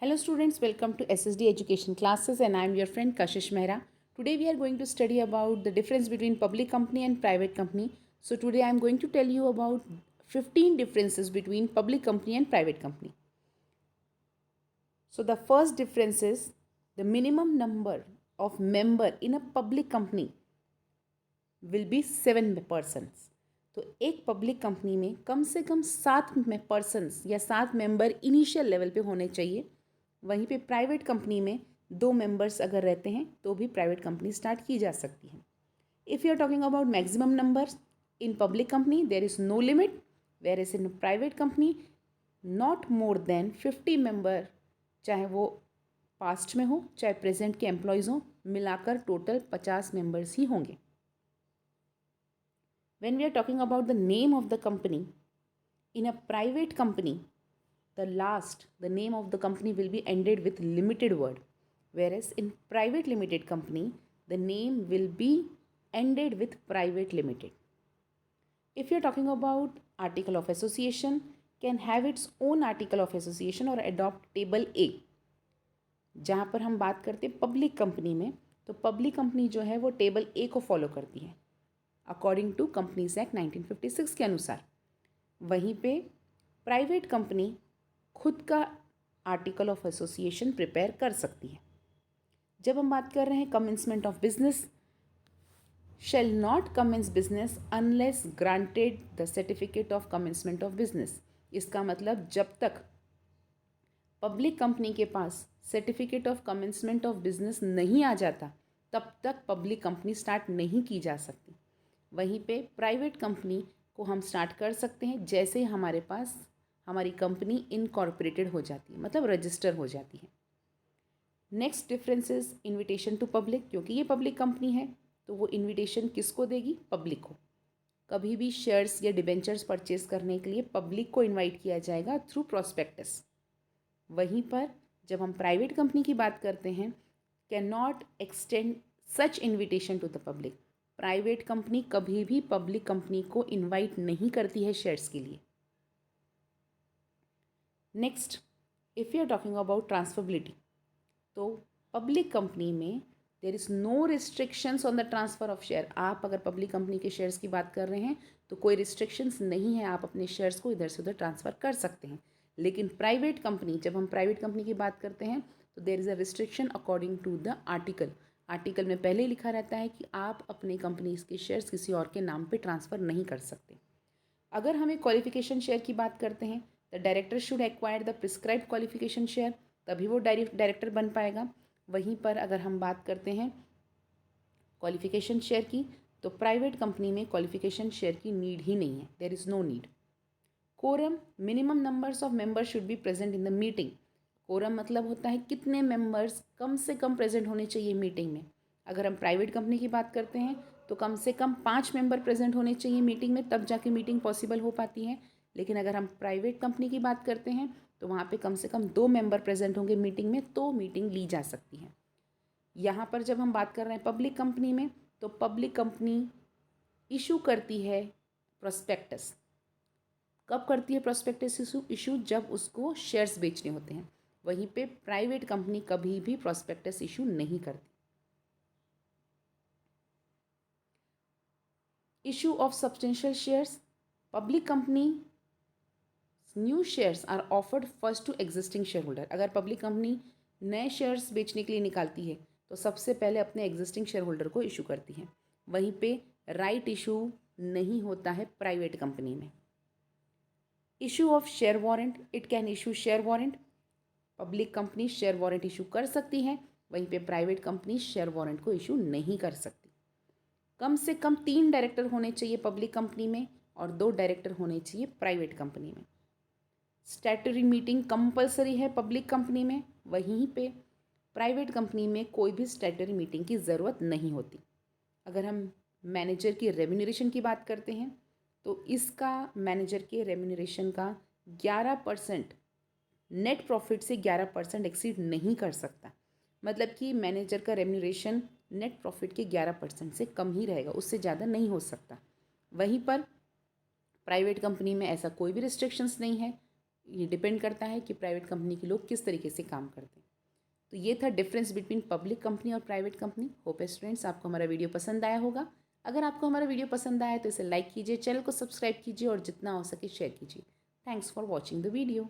Hello students, welcome to SSD Education Classes and I am your friend Kashish Mehra. Today we are going to study about the difference between public company and private company. So today I am going to tell you about 15 differences between public company and private company. So the first difference is the minimum number of member in a public company will be 7 persons. तो एक public company में कम से कम 7 persons या 7 member initial level पे होने चाहिए. वहीं पे प्राइवेट कंपनी में 2 मेंबर्स अगर रहते हैं तो भी प्राइवेट कंपनी स्टार्ट की जा सकती है. If you are talking about maximum numbers in public company there is no limit, where is in private company not more than 50 member, चाहे वो पास्ट में हो चाहे प्रेजेंट के एम्प्लॉयज़ हों, मिलाकर टोटल 50 मेंबर्स ही होंगे. When we are talking about the name of the company, in a private company, the name of the company will be ended with limited word, whereas in private limited company, the name will be ended with private limited. If you are talking about article of association, can have its own article of association or adopt table A. जहाँ पर हम बात करते हैं public company में, तो public company जो है वो टेबल ए को फॉलो करती है अकॉर्डिंग टू कंपनीज एक्ट 1956 के अनुसार. वहीं पे प्राइवेट कंपनी खुद का आर्टिकल ऑफ एसोसिएशन प्रिपेयर कर सकती है. जब हम बात कर रहे हैं commencement of business, shall not commence business unless granted the certificate of commencement of business. इसका मतलब जब तक पब्लिक कंपनी के पास certificate of commencement of business नहीं आ जाता तब तक पब्लिक कंपनी स्टार्ट नहीं की जा सकती. वहीं पे प्राइवेट कंपनी को हम स्टार्ट कर सकते हैं जैसे हमारे पास हमारी कंपनी इनकॉर्पोरेटेड हो जाती है, मतलब रजिस्टर हो जाती है. Next difference is invitation to public. क्योंकि ये पब्लिक कंपनी है तो वो इन्विटेशन किसको देगी? पब्लिक को. कभी भी शेयर्स या डिबेंचर्स परचेज करने के लिए पब्लिक को इन्वाइट किया जाएगा थ्रू प्रोस्पेक्टस. वहीं पर जब हम प्राइवेट कंपनी की बात करते हैं, can not extend such invitation to the public. Private company कभी भी पब्लिक कंपनी को इनवाइट नहीं करती है शेयर्स के लिए. Next, if you are talking about transferability, तो पब्लिक कंपनी में there is no restrictions on the transfer of share. आप अगर पब्लिक कंपनी के शेयर्स की बात कर रहे हैं तो कोई रिस्ट्रिक्शंस नहीं है, आप अपने शेयर्स को इधर से उधर ट्रांसफ़र कर सकते हैं. लेकिन प्राइवेट कंपनी, जब हम प्राइवेट कंपनी की बात करते हैं तो there is a restriction according to the article में पहले ही लिखा रहता है कि आप अपनी कंपनी के शेयर्स किसी और के नाम पे ट्रांसफ़र नहीं कर सकते. अगर हमें क्वालिफिकेशन शेयर की बात करते हैं, the director should acquire the prescribed qualification share, तभी वो डायरेक्टर बन पाएगा. वहीं पर अगर हम बात करते हैं क्वालिफिकेशन शेयर की, तो प्राइवेट कंपनी में क्वालिफिकेशन शेयर की नीड ही नहीं है, there is no need. Quorum, minimum numbers of members should be present in the meeting. Quorum मतलब होता है कितने मेंबर्स कम से कम प्रेजेंट होने चाहिए मीटिंग में. अगर हम प्राइवेट कंपनी की बात करते हैं तो कम से कम 5 मेंबर प्रेजेंट होने चाहिए मीटिंग में, तब जाके मीटिंग पॉसिबल हो पाती है. लेकिन अगर हम प्राइवेट कंपनी की बात करते हैं तो वहाँ पे कम से कम 2 मेंबर प्रेजेंट होंगे मीटिंग में तो मीटिंग ली जा सकती है. यहाँ पर जब हम बात कर रहे हैं पब्लिक कंपनी में, तो पब्लिक कंपनी इशू करती है प्रोस्पेक्टस. कब करती है प्रोस्पेक्टस इशू? जब उसको शेयर्स बेचने होते हैं. वहीं पे प्राइवेट कंपनी कभी भी प्रोस्पेक्टस इशू नहीं करती. Issue of substantial shares, public company new shares are offered first to existing shareholder. अगर पब्लिक कंपनी नए शेयर्स बेचने के लिए निकालती है तो सबसे पहले अपने एग्जिस्टिंग शेयर होल्डर को इशू करती है. वहीं पे राइट इशू नहीं होता है प्राइवेट कंपनी में. Issue of share warrant, it can issue share warrant. Public company share warrant issue कर सकती है, वहीं पे प्राइवेट कंपनी शेयर वारंट को इशू नहीं कर सकती. कम से कम 3 डायरेक्टर होने चाहिए पब्लिक कंपनी में और 2 डायरेक्टर होने चाहिए प्राइवेट कंपनी में. स्टैट्यूटरी मीटिंग कंपलसरी है पब्लिक कंपनी में, वहीं पे प्राइवेट कंपनी में कोई भी स्टैट्यूटरी मीटिंग की ज़रूरत नहीं होती. अगर हम मैनेजर की रेम्यूनरेशन की बात करते हैं तो इसका मैनेजर के रेम्यूनरेशन का 11% नेट प्रॉफिट से 11% एक्सीड नहीं कर सकता. मतलब कि मैनेजर का रेम्यूनरेशन नेट प्रॉफिट के 11% से कम ही रहेगा, उससे ज़्यादा नहीं हो सकता. वहीं पर प्राइवेट कंपनी में ऐसा कोई भी रिस्ट्रिक्शंस नहीं है. ये डिपेंड करता है कि प्राइवेट कंपनी के लोग किस तरीके से काम करते हैं। तो ये था डिफरेंस बिटवीन पब्लिक कंपनी और प्राइवेट कंपनी। होप स्टूडेंट्स आपको हमारा वीडियो पसंद आया होगा। अगर आपको हमारा वीडियो पसंद आया तो इसे लाइक कीजिए, चैनल को सब्सक्राइब कीजिए और जितना हो सके शेयर कीजिए। Thanks for watching the video.